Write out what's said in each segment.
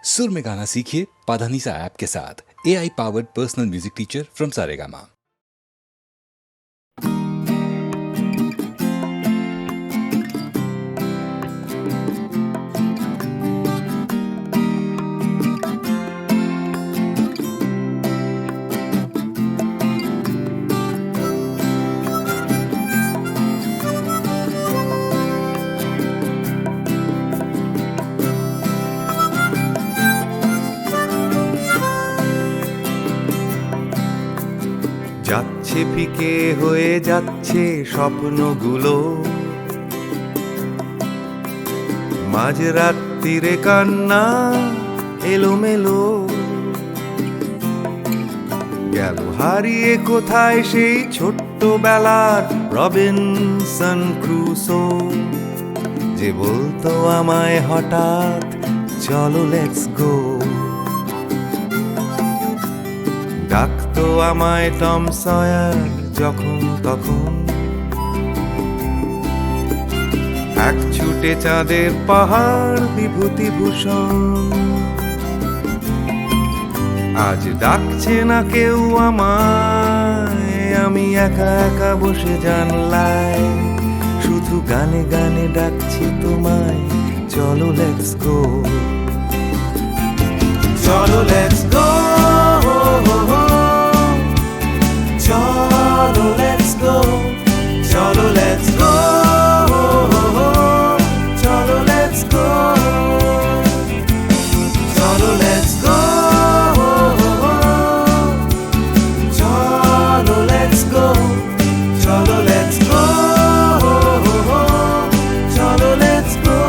सुर में गाना सीखिए पाधानीसा ऐप के साथ। AI powered personal music teacher from Saregama. যাচ্ছে ফিকে হয়ে যাচ্ছে স্বপ্নগুলো, মাঝরাত্রিরে কান্না এলোমেলো, গেল হারিয়ে কোথায় সেই ছোট্টবেলার রবিনসন ক্রুসো, যে বলতো আমায় হঠাৎ চলো লেটস গো। ডাকতো আমায় টম সয়ার যখন তখন, এক ছুটে চাঁদের পাহাড় বিভূতিভূষণ। আজ ডাকছে না কেউ আমায়, আমি একা একা বসে জানলায়, শুধু গানে গানে ডাকছি তোমায় চলো লেটস গো। চলো লেটস গো, চলো লেটস গো, চলো লেটস গো, চলো লেটস গো, চলো লেটস গো, চলো লেটস গো, চলো লেটস গো, চলো লেটস গো।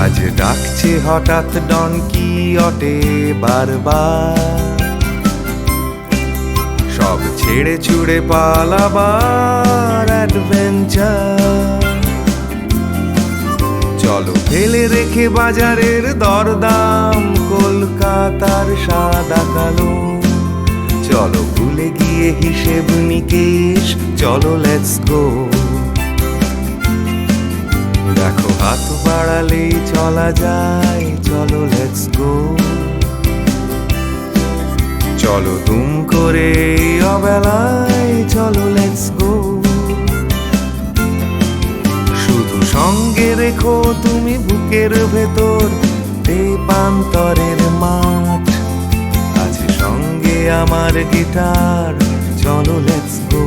আজ ডাকছে হঠাৎ ডন কিহটে বারবার, সব ছেড়ে ছুড়ে পালাবার অ্যাডভেঞ্চার। চলো ফেলে রেখে বাজারের দরদাম, কলকাতার সাদা কালো, চলো ভুলে গিয়ে হিসেব নিকেশ, চলো লেটস গো। দেখো হাত বাড়ালেই চলা যায়, চলো লেটস গো। চলো দুম করে অবেলায়, চলো লেটস গো। শুধু সঙ্গে রেখো তুমি বুকের ভেতর দেবান্তরের মাঠ, আছে সঙ্গে আমার গিটার, চলো লেটস গো।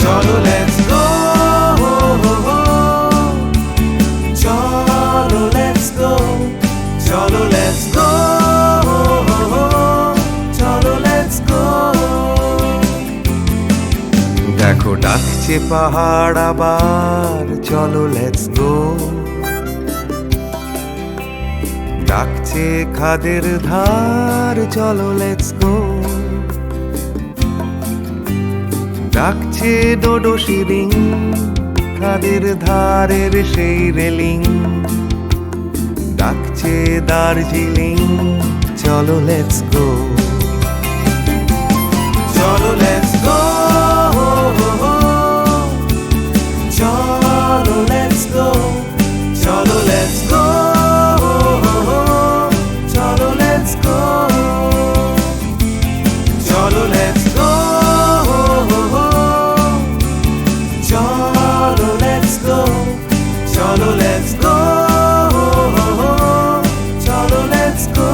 চলো লেটস গো, চলো লেটস গো, চলো লেটস গো, চলো লেটস গো। দেখো ডাকছে পাহাড় আবার, চলো লেটস গো। ডাকছে খাদের ধার, চলো লেটস গো। ডাকছে ডোডো শিরিং, খাদের ধারের সেই রেলিং। ডাকছে দার্জিলিং, চলো লেটস গো। চলো লেটস গো, চলো লেটস গো, চলো লেটস গো, চলো লেটস গো, চলো লেটস গো, চলো লেটস গো, চলো লেটস গো, চলো লেটস গো।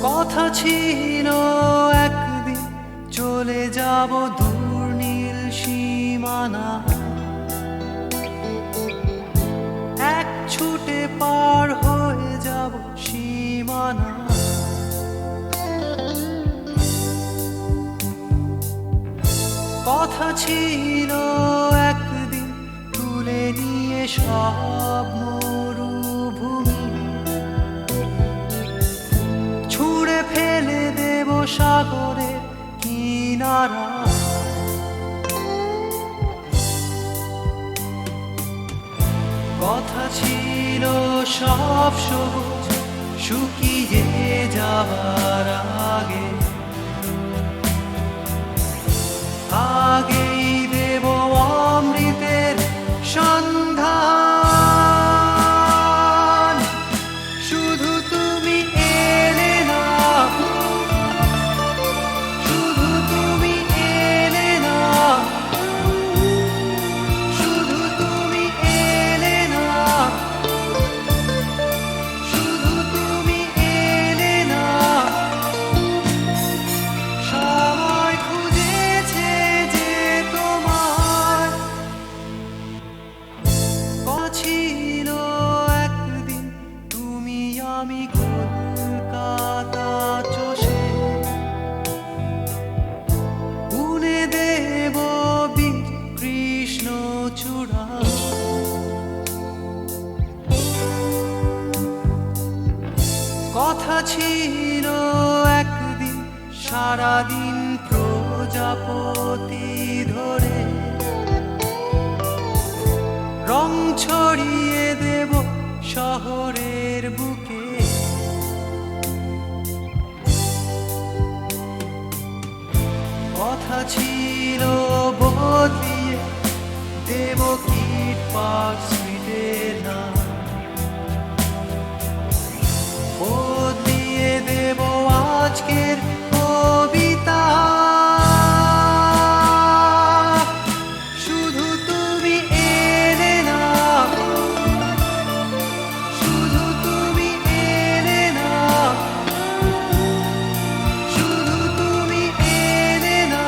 কথা ছিল একদিন চলে যাব দূর নীল সীমানা, এক ছুটে পার হয়ে যাব সীমানা। কথা ছিল একদিন তুলে নিয়ে সব মরুভূমি, ছুঁড়ে ফেলে দেব সাগরের কিনারা। কথা ছিল সব সবুজ শুকিয়ে যাবার আগে, আগেই দেব অমৃতের সন্ধান। শুধু তুমি এলে না, শুধু তুমি এলে না, শুধু তুমি এলে না, শুধু তুমি এলে না। সবাই খুঁজেছে যে তোমার ছিল একদিন তুমি আমি কলকাতা চষে বুনে দেব বীর কৃষ্ণ চূড়া। কথা ছিল একদিন সারাদিন প্রজাপতি ধরে রং ছড়িয়ে দেব শহরের বুকে। কথা ছিল বদলিয়ে দেব কিট পার্ক স্ট্রিটের নাম, বদলিয়ে দেব আজকের কবিতা। শুধু তুমি এলে না, শুধু তুমি এলে না, শুধু তুমি এলে না,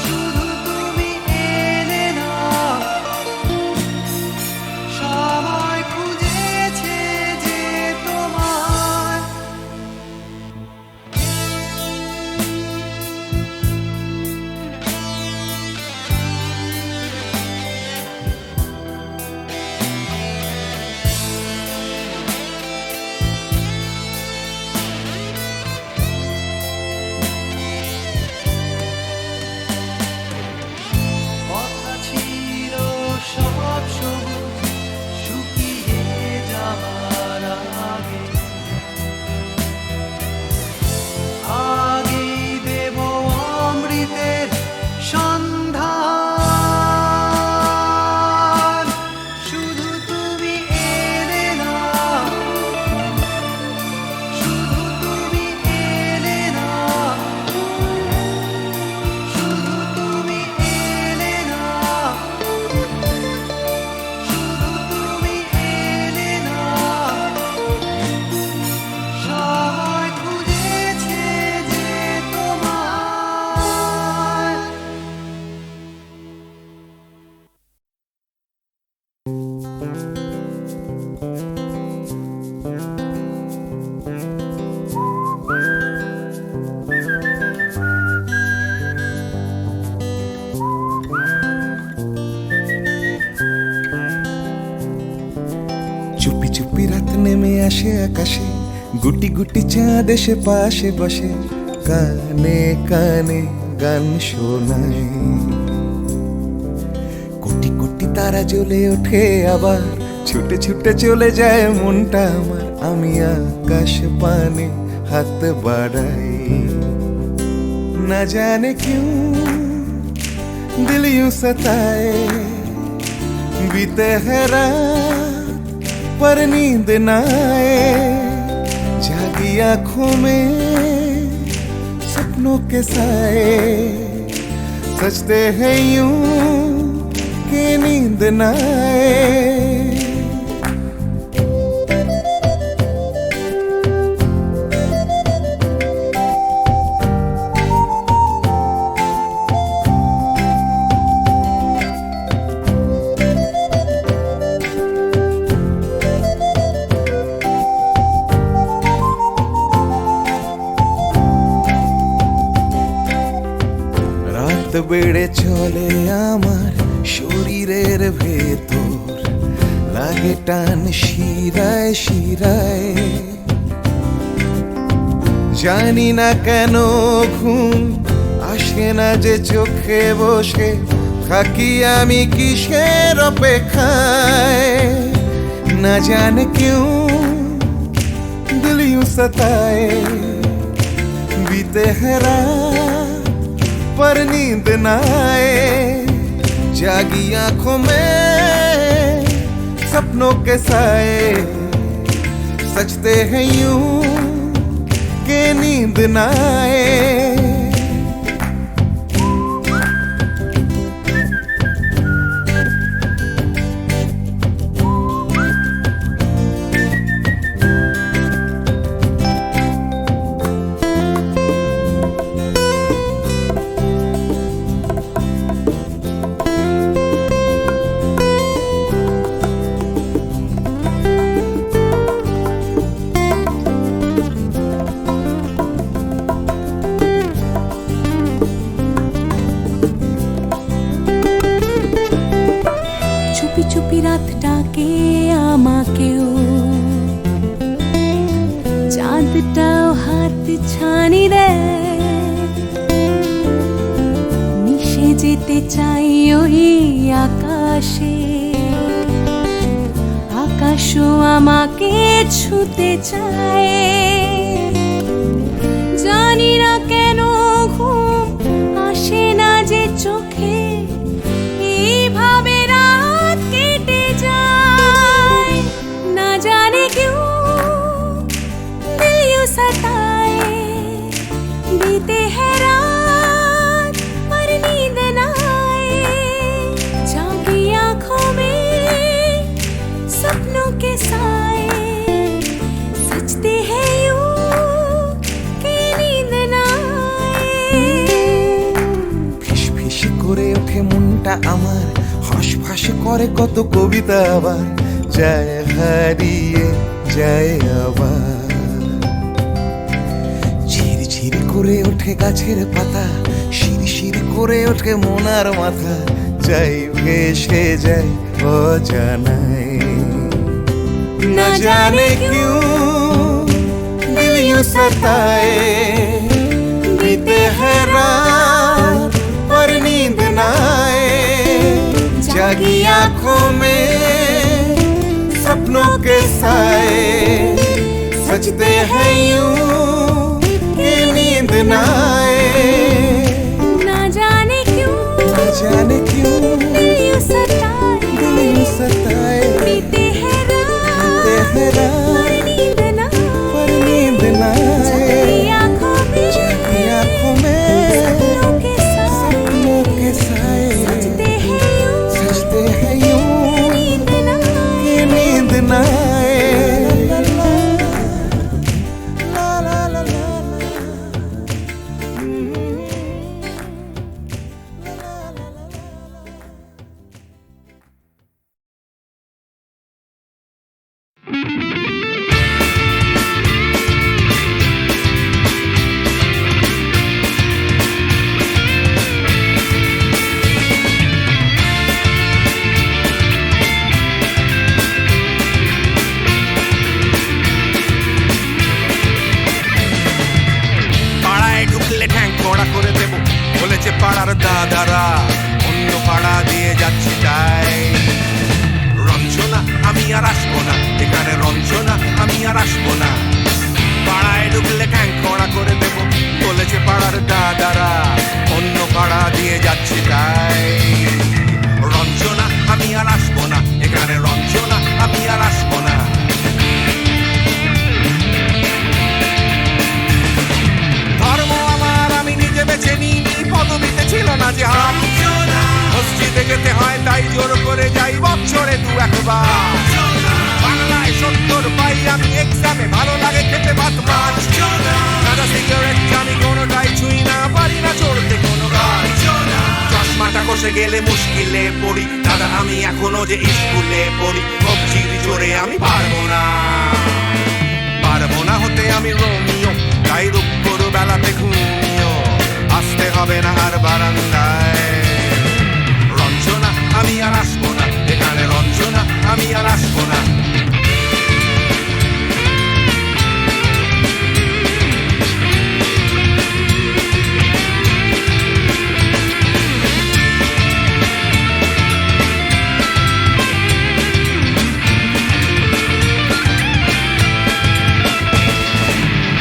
শুধু তুমি এলে না। সবাই খুঁজেছে যে তোমার কথা ছিল সব সবুজ শুকিয়ে যাবার আগে, আগেই দেব অমৃতের সন্ধান। শুধু তুমি এলে না, শুধু তুমি এলে না, শুধু তুমি এলে না, শুধু তুমি এলে না। সবাই খুঁজেছে যে তোমার চুপি চুপি রাত নেমে আসে আকাশে, গুটি গুটি চাঁদ এসে পাশে বসে, কানে কানে গান শোনায়। কোটি কোটি তারা জ্বলে ওঠে আবার, ছুটে ছুটে চলে যায় মনটা আমার। আমি আকাশ পানে হাত বাড়াই, না জানে क्यों दिल यूं सताए। बीते है रात पर नींद न आए, जागी आंखों में सपनों के साए। सजते हैं यूं कि नींद न आए। বেড়ে চলে আমার শরীরের ভেতর, লাগে টান শিরায় শিরায়। জানি না কেন ঘুম আসে না যে চোখে, বসে থাকি আমি কিসের অপেক্ষায়। না জানে क्यों दिल यूं सताए, बीते है रात पर नींद न आए। जागी आंखों में सपनों के साए, सजते हैं यूं के नींद न आए। চুপি চুপি রাত ডাকে আমাকেও, চাঁদটাও হাত ছানি দেয়। মিশে যেতে চাই ওই আকাশে, আকাশও আমাকে ছুতে চায়। জানি না কেন ঘুম আসে না যে চোখে, এইভাবে রাত কেটে যায়। না জানে क्यों दिल यूं सताए, बीते है रात पर नींद न आए। जागी आंखों में सपनों के साए, सजते हैं यूं कि नींद न आए। ফিস ফিস করে ওঠে মনটা আমার, হাঁস করে কত কবিতা, আবার যায় হারিয়ে যায় আবার। ঝিরঝির করে ওঠে গাছের পাতা, শিরশির করে ওঠে মনার মাথা, যাই ভেসে যায় অজানায়। না জানে क्यों दिल यूं सताए, बीते है रात पर नींद न आए। जागी आंखों में सपनों के साए, सजते हैं यूं कि नींद न आए। ना जाने क्यों दिल यूं सताए, सताए, बीते हैं बीते हैं रात पर नींद न पर नींद न आए। जागी आंखों में जागी आंखों में सपनों के साए, सपनों के साए, सजते हैं यूं सजते हैं यूं नींद न आए। कि नींद न आए। ला ला ला ला পাড়ায় ঢুকলে ঠ্যাং কড়া করে দেব বলেছে পাড়ার দাদারা, অন্য পাড়া দিয়ে যাচ্ছি তাই। রঞ্জনা আমি আর আসবো না, এখানে রঞ্জনা আমি আর আসবো না। পাড়ায় ঢুকলে ঠ্যাং কড়া করে দেব বলেছে পাড়ার দাদারা, অন্য পাড়া দিয়ে যাচ্ছি তাই। রঞ্জনা আমি আর আসবো না, এখানে রঞ্জনা আমি আর আসবো না। ধর্ম আমার আমি নিজে বেছে নিইনি, পদবিতে ছিল না যে হাত। মসজিদে যেতে হয় তাই জোর করে যাই বছরে দু একবার। বাংলায় 70 পাই আমি এক্সামে, ভালো লাগে খেতে ভাত মাছ। সাদা সিগারেট আমি কোনোটাই ছুঁই না, পারি না চড়তে কোনো গাছ। চশমাটা কষে গেলে মুশকিলে পড়ি, দাদা আমি এখনো যে স্কুলে পড়ি। কবজির জোরে আমি পারবো না হতে আমি রোমিও, তাই রূপপুর বেলাতে ঘুমিও। আসতে হবে না আর বারান্দায়, আমি আর আসবো না, এখানে রঞ্জনা আমি আর আসবো না।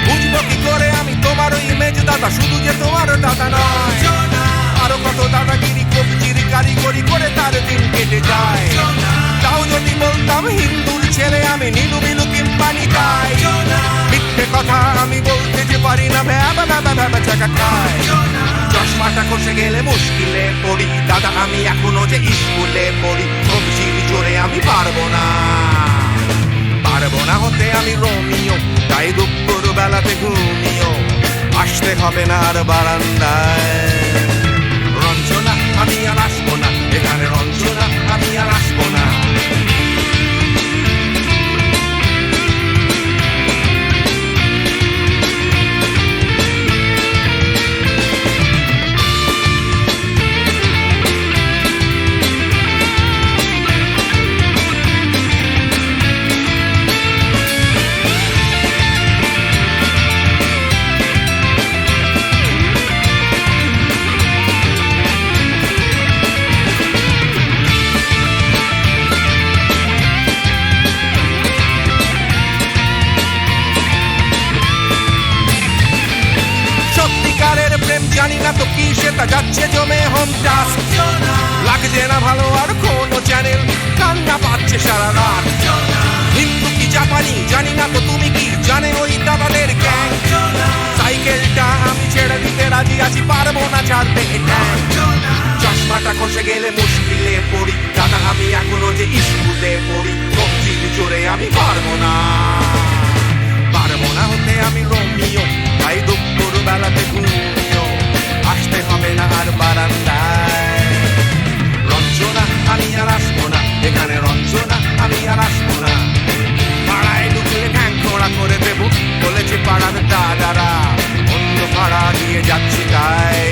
বুঝবো কি করে আমি তোমার ওই মেজ দাদা, শুধু যে তোমার দাদা নয়, আরো কত দাদাগিরি কবজির কারিগরি করে তার দিন কেটে যায়। তাও যদি বলতাম হিন্দুর ছেলে আমি, নীলু বিলু কিংবা নিতাই, মিথ্যে কথা আমি বলতে যে পারি না, ভ্যাবা ভ্যাবা ভ্যাবা চাকা খায়। চশমাটা খসে গেলে মুশকিলে পড়ি দাদা, আমি এখনো যে স্কুলে পড়ি, কবজির জোরে আমি পারবো না, পারবো না হতে আমি রোমিও, তাই দুপুর বেলাতে ঘুমিও আসতে হবে না আর বারান্দায়। রঞ্জনা আমি আর আসবো না, এখানে রঞ্জনা আমি আর আসবো না। সত্যিকারের প্রেম জানি না তো কি, সেটা যাচ্ছে জমে হোম টাস্ক, লাগছে না ভালো আর কোনো চ্যানেল, কান্না পাচ্ছে সারা রাত। হিন্দু কি জাপানি জানি না তো তুমি কি জানে ওই দাদাদের গ্যাং, সাইকেলটা আমি ছেড়ে দিতে রাজি আছি, পারবো না ছাড়তে এটা। চশমাটা খসে গেলে মুশকিলে পড়ি দাদা, আমি এখনো যে স্কুলে পড়ি, কবজির জোরে আমি পারবো না, পারবো না হতে আমি রোমিও, তাই দুপুর বেলাতে ঘুমিও আসতে হবে না আর বারান্দায়। রঞ্জনা আমি আর আসবো না, এখানে রঞ্জনা আমি আর আসবো না। পাড়ায় ঢুকলে ঠ্যাং খোড়া করে দেবো বলেছে পাড়ার দাদারা, অন্য পাড়া দিয়ে যাচ্ছি তাই।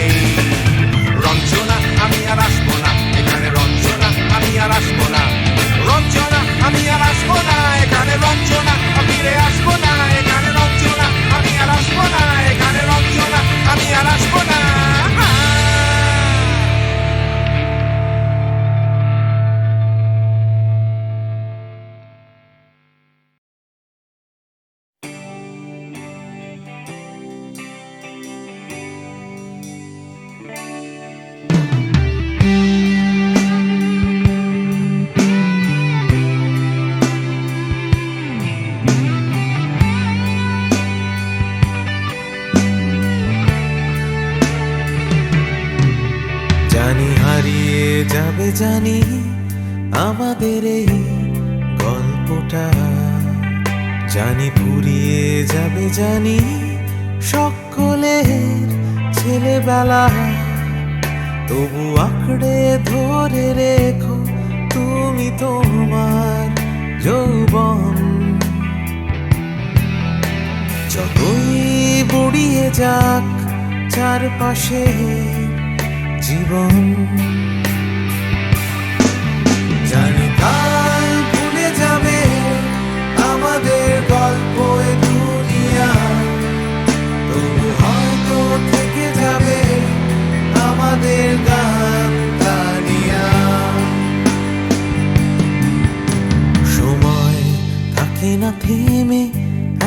রঞ্জনা আমি আর আসবো না, এখানে রঞ্জনা আমি আর আসবো না। রঞ্জনা আমি আর আসবো না, এখানে রঞ্জনা ফিরে আসবো না, এখানে রঞ্জনা আমি আর আসবো না, এখানে রঞ্জনা আমি আর আসবো না। জানি হারিয়ে যাবে, জানি আমাদের এই গল্পটা, জানি ফুরিয়ে যাবে, জানি সকলের ছেলেবেলা, তবু আঁকড়ে ধরে রেখো তুমি তোমার যৌবন। যতই বুড়িয়ে যাক চারপাশে জীবন, জানি কাল ভুলে যাবে আমাদের গল্প এ দুনিয়া, তবু হয়তো থেকে যাবে আমাদের গান গানিয়া। সময় থাকে না থেমে,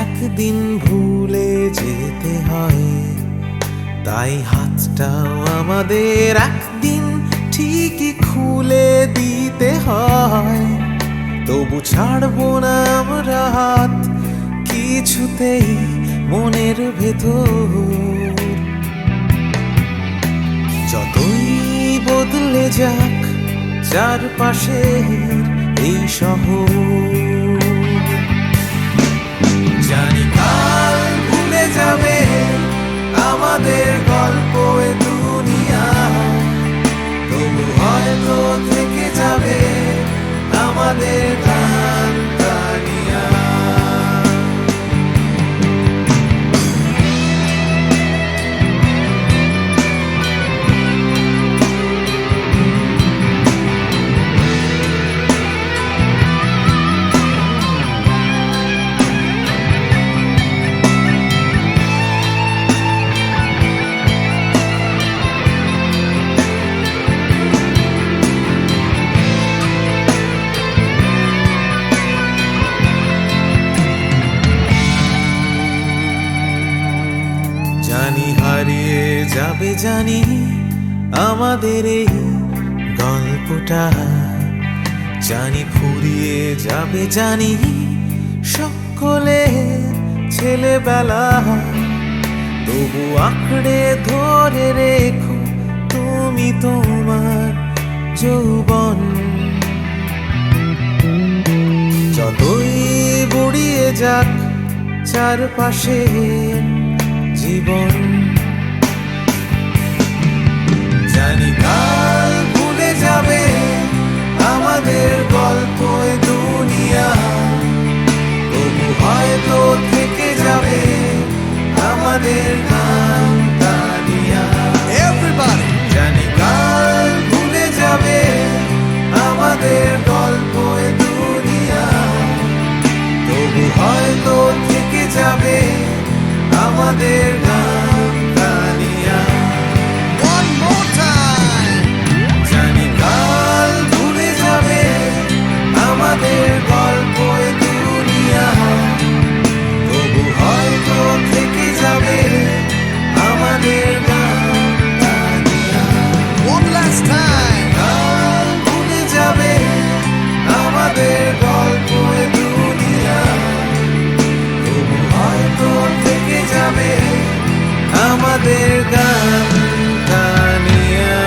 একদিন ভুলে যেতে হয়, তাই হাতটাও আমাদের একদিন ঠিকই খুলে দিতে হয়। তবু ছাড়বো না আমরা হাত কিছুতেই মনের ভেতর, যতই বদলে যাক চারপাশের এই শহর। জানি কাল ভুলে যাবে আমাদের গল্প এ দুনিয়া, তবু হয়তো থেকে যাবে আমাদের গান গানিয়া। জানি হারিয়ে যাবে জানি আমাদের এই গল্পটা, জানি ফুরিয়ে যাবে জানি সকলে ছেলেবেলা, তবু আঁকড়ে ধরে রেখো তুমি তোমার যৌবন। যতই বুড়িয়ে যাক চারপাশে জীবন, জানি কাল ভুলে যাবে আমাদের গল্প দুনিয়া, তবু হয়তো থেকে যাবে আমাদের গান তানিয়া। Everybody! জানি কাল ভুলে যাবে আমাদের গল্প দুনিয়া, তবু হয়তো থেকে যাবে আমাদের গান তানিয়া। One more time! জানি কাল ভুলে যাবে আমাদের গল্প দুনিয়া, তবু হয়তো থেকে যাবে আমাদের গান তানিয়া। One last time! কাল ভুলে যাবে আমাদের গল্প দুনিয়া, তবু হয়তো থেকে যাবে আমাদের গান তানিয়া।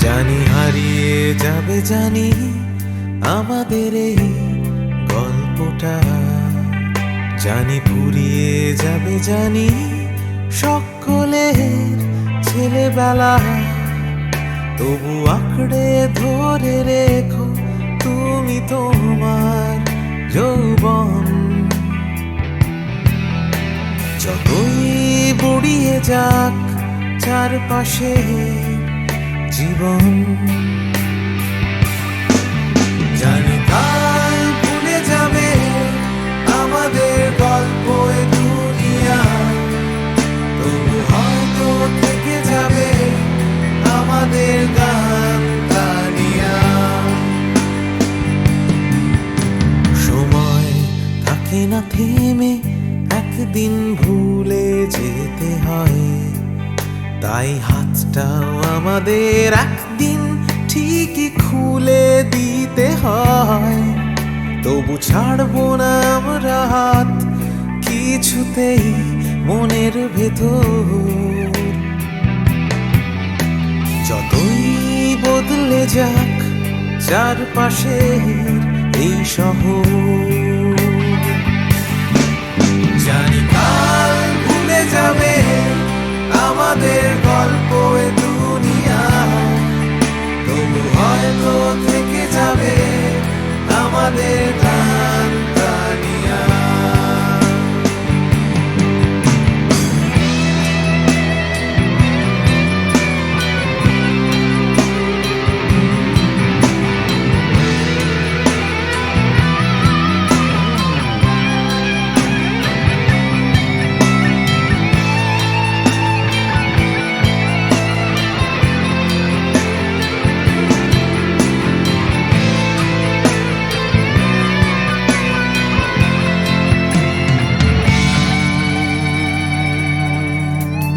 জানি হারিয়ে যাবে জানি আমাদের এই গল্পটা, জানি ফুরিয়ে যাবে জানি সকলের ছেলেবেলা, তবু আঁকড়ে ধরে রেখো তুমি তোমার যৌবন। যতই বুড়িয়ে যাক চারপাশে জীবন, জানি কাল ভুলে যাবে আমাদের গল্প দুনিয়া, তবু হয়তো থেকে যাবে আমাদের গান তানিয়া। সময় থাকে না থেমে, একদিন ভুলে যেতে হয়, তাই হাতটাও আমাদের একদিন ঠিকই খুলে দিতে হয়। তবু ছাড়বো না আমরা হাত কিছুতেই মনের ভেতর, যতই বদলে যাক চারপাশে এই শহর। জানি কাল ভুলে যাবে আমাদের গল্প দুনিয়া, তবু হয়তো থেকে যাবে আমাদের গান তানিয়া।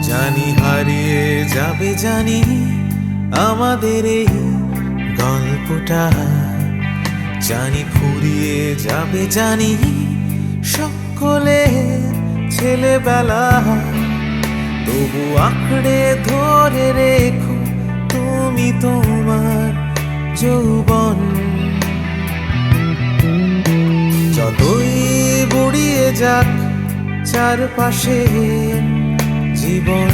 জানি হারিয়ে যাবে জানি আমাদের এই গল্পটা, জানি ফুরিয়ে যাবে জানি সকলে ছেলেবেলা, তবু আঁকড়ে ধরে রেখো তুমি তোমার যৌবন। যতই বুড়িয়ে যাক চারপাশে জীবন,